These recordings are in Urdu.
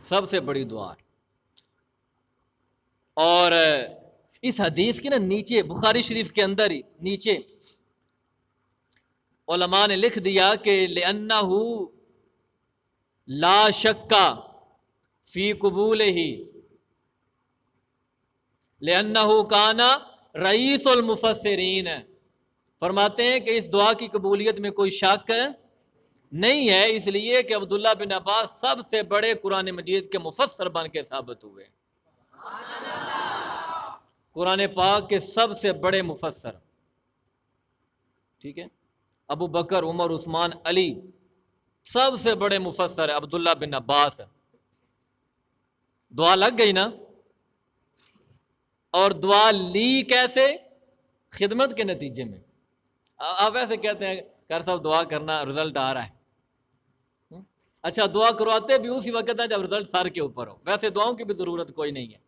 سب سے بڑی دعا ہے۔ اور اس حدیث کے نا نیچے بخاری شریف کے اندر ہی نیچے علماء نے لکھ دیا کہ لِأَنَّهُ لا شک فی قبولہ لِأَنَّهُ کَانَ رئیس المفسرین، فرماتے ہیں کہ اس دعا کی قبولیت میں کوئی شک نہیں ہے، اس لیے کہ عبداللہ بن عباس سب سے بڑے قرآن مجید کے مفسر بن کے ثابت ہوئے، قرآن پاک کے سب سے بڑے مفسر، ٹھیک ہے۔ ابو بکر، عمر، عثمان، علی، سب سے بڑے مفسر ہے عبداللہ بن عباس۔ دعا لگ گئی نا، اور دعا لی کیسے؟ خدمت کے نتیجے میں۔ آپ ایسے کہتے ہیں کر صاحب دعا کرنا، رزلٹ آ رہا ہے، اچھا دعا کرواتے بھی اسی وقت ہے جب رزلٹ سر کے اوپر ہو، ویسے دعاؤں کی بھی ضرورت کوئی نہیں ہے،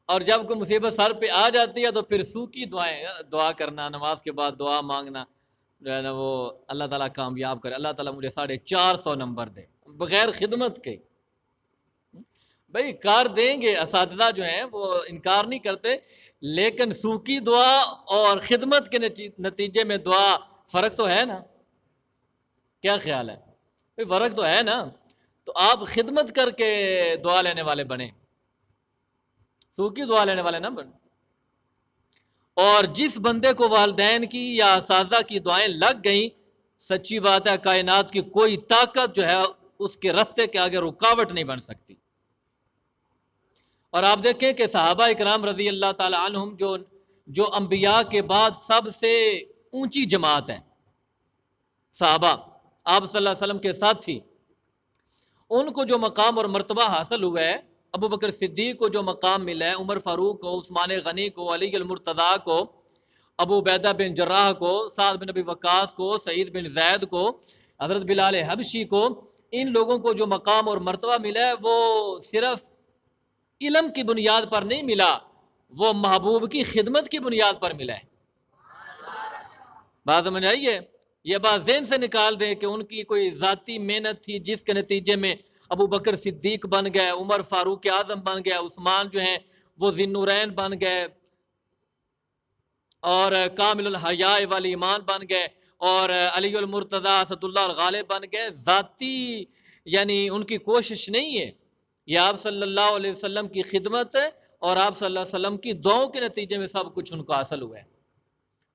اور جب کوئی مصیبت سر پہ آ جاتی ہے تو پھر سوکھی دعائیں، دعا کرنا، نماز کے بعد دعا مانگنا جو ہے نا، وہ اللہ تعالیٰ کامیاب کرے، اللہ تعالیٰ مجھے 450 نمبر دے، بغیر خدمت کے۔ بھئی کار دیں گے، اساتذہ جو ہیں وہ انکار نہیں کرتے، لیکن سوکھی دعا اور خدمت کے نتیجے میں دعا، فرق تو ہے نا؟ کیا خیال ہے؟ بھئی فرق تو ہے نا؟ تو آپ خدمت کر کے دعا لینے والے بنیں، سوکھی دعا لینے والے نہ بنیں۔ اور جس بندے کو والدین کی یا اساتذہ کی دعائیں لگ گئیں، سچی بات ہے کائنات کی کوئی طاقت جو ہے اس کے راستے کے آگے رکاوٹ نہیں بن سکتی۔ اور آپ دیکھیں کہ صحابہ اکرام رضی اللہ تعالی عنہم جو انبیاء کے بعد سب سے اونچی جماعت ہے، صحابہ آپ صلی اللہ علیہ وسلم کے ساتھی، ان کو جو مقام اور مرتبہ حاصل ہوا ہے، ابو بکر صدیق کو جو مقام ملا ہے، عمر فاروق کو، عثمان غنی کو، علی المرتضیٰ کو، ابو عبیدہ بن جراح کو، سعد بن ابی وقاص کو، سعید بن زید کو، حضرت بلال حبشی کو، ان لوگوں کو جو مقام اور مرتبہ ملا ہے وہ صرف علم کی بنیاد پر نہیں ملا، وہ محبوب کی خدمت کی بنیاد پر ملا ہے۔ بات سمجھ آئی ہے؟ یہ بات ذہن سے نکال دیں کہ ان کی کوئی ذاتی محنت تھی جس کے نتیجے میں ابو بکر صدیق بن گئے، عمر فاروق اعظم بن گئے، عثمان جو ہیں وہ ذی النورین بن گئے، اور کامل الحیاء والایمان بن گئے، اور علی المرتضیٰ اسد اللہ الغالب بن گئے۔ ذاتی یعنی ان کی کوشش نہیں ہے، یہ آپ صلی اللہ علیہ وسلم کی خدمت ہے اور آپ صلی اللہ علیہ وسلم کی دعاؤں کے نتیجے میں سب کچھ ان کو حاصل ہوا ہے۔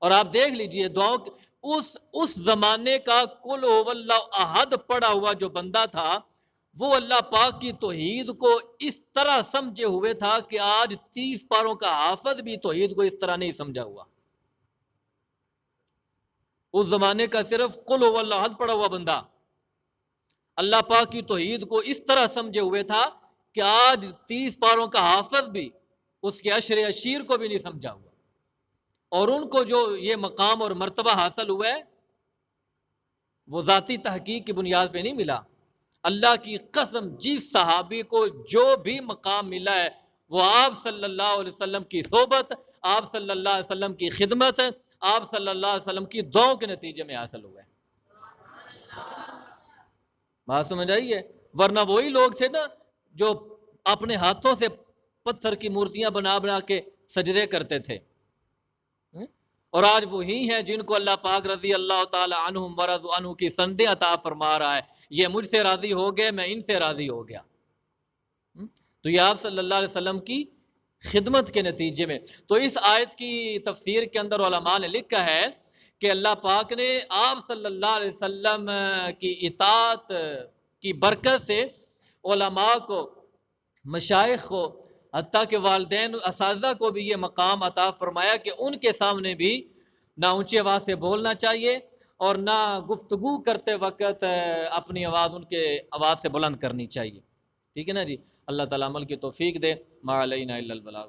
اور آپ دیکھ لیجئے دعاؤں اس زمانے کا قل هو اللہ احد پڑھا ہوا جو بندہ تھا، وہ اللہ پاک کی توحید کو اس طرح سمجھے ہوئے تھا کہ آج 30 پاروں کا حافظ بھی توحید کو اس طرح نہیں سمجھا ہوا۔ اس زمانے کا صرف قل هو اللہ احد پڑھا ہوا بندہ اللہ پاک کی توحید کو اس طرح سمجھے ہوئے تھا کہ آج 30 پاروں کا حافظ بھی اس کے عشر عشیر کو بھی نہیں سمجھا ہوا۔ اور ان کو جو یہ مقام اور مرتبہ حاصل ہوا ہے وہ ذاتی تحقیق کی بنیاد پہ نہیں ملا۔ اللہ کی قسم جس صحابی کو جو بھی مقام ملا ہے وہ آپ صلی اللہ علیہ وسلم کی صحبت، آپ صلی اللہ علیہ وسلم کی خدمت، آپ صلی اللہ علیہ وسلم کی دعاؤں کے نتیجے میں حاصل ہوا ہے۔ بات سمجھ آئی ہے؟ ورنہ وہی لوگ تھے نا جو اپنے ہاتھوں سے پتھر کی مورتیاں بنا بنا کے سجدے کرتے تھے، اور آج وہی ہیں جن کو اللہ پاک رضی اللہ تعالی عنہم ورضوا عنہ کی سندیں عطا فرما رہا ہے، یہ مجھ سے راضی ہو گئے، میں ان سے راضی ہو گیا۔ تو یہ آپ صلی اللہ علیہ وسلم کی خدمت کے نتیجے میں۔ تو اس آیت کی تفسیر کے اندر علماء نے لکھا ہے کہ اللہ پاک نے آپ صلی اللہ علیہ وسلم کی اطاعت کی برکت سے علماء کو، مشائخ کو، حتیٰ کہ والدین اساتذہ کو بھی یہ مقام عطا فرمایا کہ ان کے سامنے بھی نہ اونچی آواز سے بولنا چاہیے اور نہ گفتگو کرتے وقت اپنی آواز ان کے آواز سے بلند کرنی چاہیے۔ ٹھیک ہے نا جی؟ اللہ تعالیٰ عمل کی توفیق دے۔ ما علینا الا البلاغ۔